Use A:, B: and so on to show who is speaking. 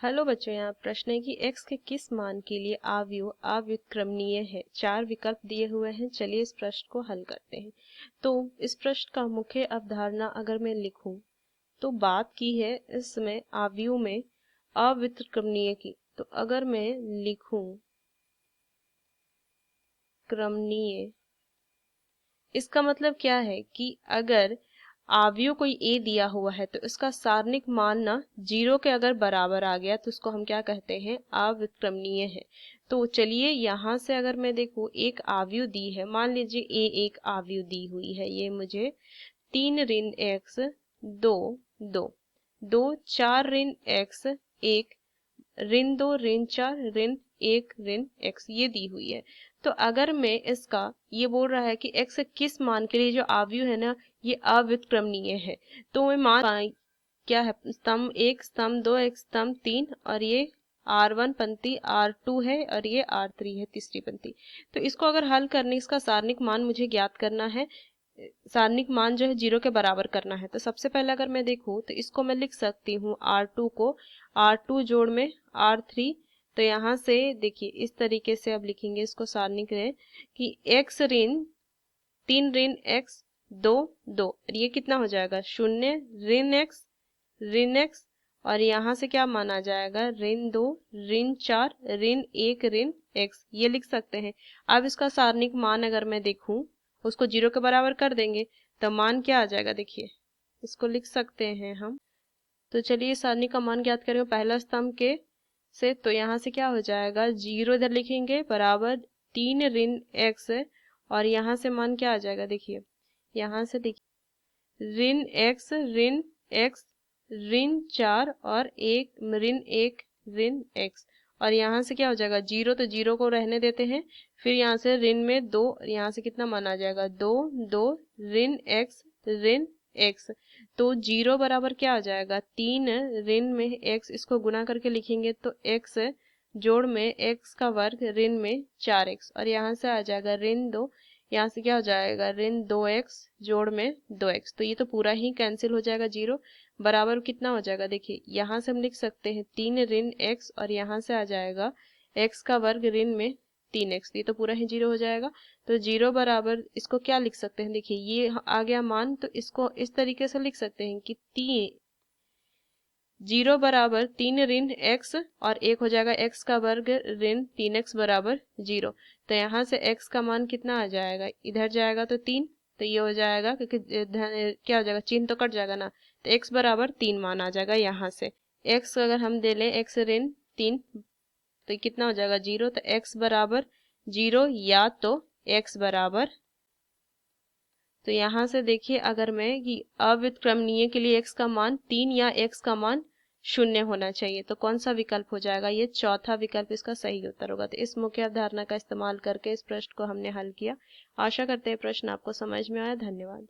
A: Hello बच्चों, यहाँ प्रश्न है कि x के किस मान के लिए अवयव अव्युत्क्रमणीय है। चार विकल्प दिए हुए हैं। चलिए इस प्रश्न को हल करते हैं। तो इस प्रश्न का मुख्य अवधारणा अगर मैं लिखूं तो बात की है इसमें अवयव में अव्युत्क्रमणीय की। तो अगर मैं लिखूं क्रमणीय, इसका मतलब क्या है कि अगर अवयव कोई ए दिया हुआ है तो इसका सारणिक मान ना 0 के अगर बराबर आ गया तो उसको हम क्या कहते हैं, अव्युत्क्रमणीय है। तो चलिए यहाँ से अगर मैं देखूं एक अवयव दी है, मान लीजिए ए एक अवयव दी हुई है, ये मुझे 3 ऋण x 2 2 2 4 ऋण x 1 ऋण 2 ऋण 4 ऋण 1 ऋण x ये दी हुई है। तो अगर मैं इसका, ये बोल रहा है कि x के किस मान के लिए जो अवयव है ना ये अव्युत्क्रमणीय है, तो मैं मान क्या है, स्तंभ 1 स्तंभ 2 एक स्तंभ 3 और ये R1 पंक्ति R2 है और ये R3 है तीसरी पंक्ति। तो इसको अगर हल करने इसका सारणिक मान मुझे ज्ञात करना है, सारणिक मान जो है 0 के बराबर करना है। तो सबसे पहले अगर मैं देखूं तो इसको मैं लिख सकती हूँ R2 को R2 जोड़ में R3। तो यहाँ से देखिए इस तरीके से अब लिखेंगे इसको सारणिक है कि x ऋण 3 ऋण x 2 2 ये कितना हो जाएगा 0 ऋण x और यहाँ से क्या माना जाएगा ऋण 2 ऋण 4 ऋण 1 ऋण x ये लिख सकते हैं। अब इसका सारणिक मान अगर मैं देखूं उसको 0 के बराबर कर देंगे तो मान क्या आ जाएगा, देखिए इसको लिख सकते हैं हम। तो चलिए सारणी का मान ज्ञात करेंगे पहला स्तंभ के से। तो यहाँ से क्या हो जाएगा 0 इधर लिखेंगे बराबर 3 ऋण x और यहाँ से मान क्या आ जाएगा, देखिए यहाँ से देखिए ऋण x ऋण 4 और ऋण 1 ऋण x और यहाँ से क्या हो जाएगा 0, तो 0 को रहने देते हैं। फिर यहाँ से ऋण में 2, यहाँ से कितना माना आ जाएगा 2 2 ऋण x। तो 0 बराबर क्या आ जाएगा 3 ऋण में x, इसको गुना करके लिखेंगे तो x जोड़ में x का वर्ग ऋण में 4x और यहाँ से आ जाएगा ऋण 2, यहाँ से क्या हो जाएगा ऋण 2x जोड़ में 2x। तो ये तो पूरा ही कैंसिल हो जाएगा 0 बराबर कितना हो जाएगा, देखिए यहाँ से हम लिख सकते हैं 3 ऋण x और यहाँ से आ जाएगा x का वर्ग ऋण में 3x। ये तो पूरा ही 0 हो जाएगा। तो 0 बराबर इसको क्या लिख सकते हैं, देखिए ये आ गया मान, तो इसको इस तरीके से लिख सकते हैं कि 0 बराबर 3 ऋण x और 1 हो जाएगा x का वर्ग ऋण 3x बराबर 0। तो यहाँ से x का मान कितना आ जाएगा, इधर जाएगा तो 3, तो ये हो जाएगा क्योंकि क्या हो जाएगा चिन्ह तो कट जाएगा ना, तो x बराबर 3 मान आ जाएगा। यहाँ से x अगर हम दे लें x ऋण 3 तो कितना हो जाएगा 0, तो x बराबर 0 या तो x बराबर, तो यहाँ से देखिए अगर मैं कि अव्युत्क्रमणीय के लिए x का मान 3 या x का मान 0 होना चाहिए, तो कौन सा विकल्प हो जाएगा, ये चौथा विकल्प इसका सही उत्तर होगा। तो इस मुख्य अवधारणा का इस्तेमाल करके इस प्रश्न को हमने हल किया। आशा करते हैं प्रश्न आपको समझ में आया। धन्यवाद।